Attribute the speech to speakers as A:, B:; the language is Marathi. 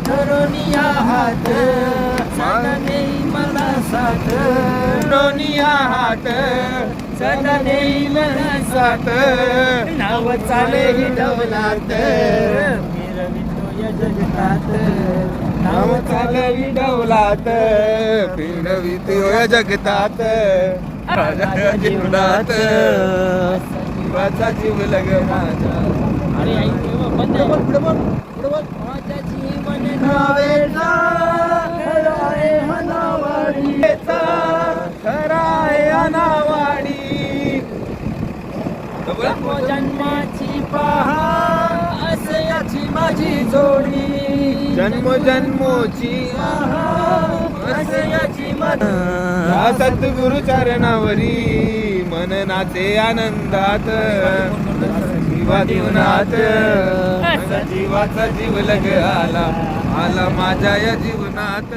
A: धरोनिया हात सदा देई मला साथ
B: दोनिया हात
A: सदा देई मला साथ नाव चाले डवलात फिरवितो या जगतात
B: नाव चालवी डवलात फिरवितो या जगतात राजा जीवनात जीवाचा जीव लग माझा.
A: अरे आई
B: पुढे बोल.
A: माझ्या जीवन नावेचा खरा आहे हनावाडीचा
B: खरा आहे अनावाडी.
A: जन्माची पहा असयाची माझी जोडी
B: जन्मोची
A: असयाची माझी
B: या सद्गुरु चरणावरी मन नाचे आनंदात जीवा जीवनात जीवाचा जीव लग आला माझ्या या जीवनात.